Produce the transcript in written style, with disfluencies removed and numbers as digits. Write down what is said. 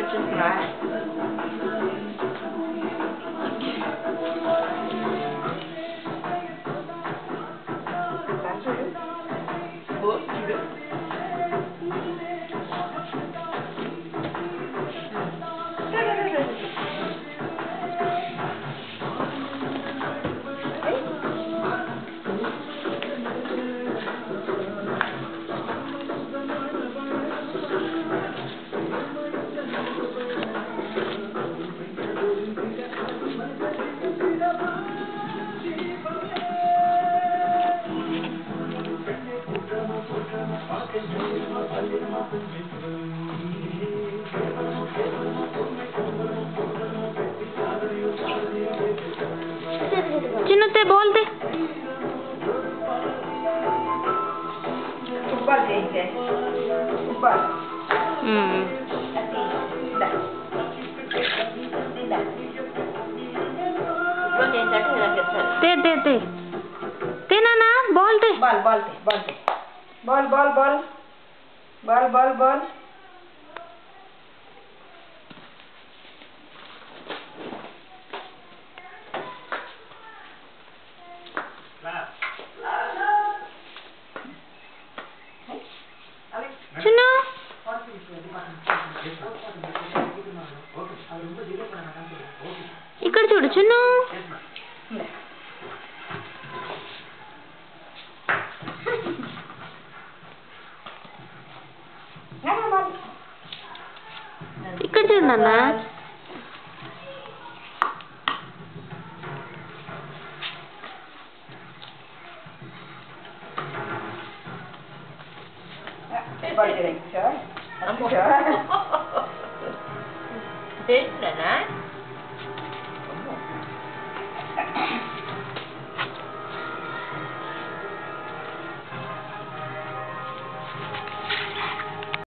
which is nice. Both sugar. Chinnu ते बोल दे ऊपर देखते ऊपर दे दे दे दे ना बोल दे बॉल बॉल दे बॉल दे ball ball ball ball ball ball Chinnu ఇక్కడ చూడు చిన్ను ఇక్కడ చూడు నాన్న Sure.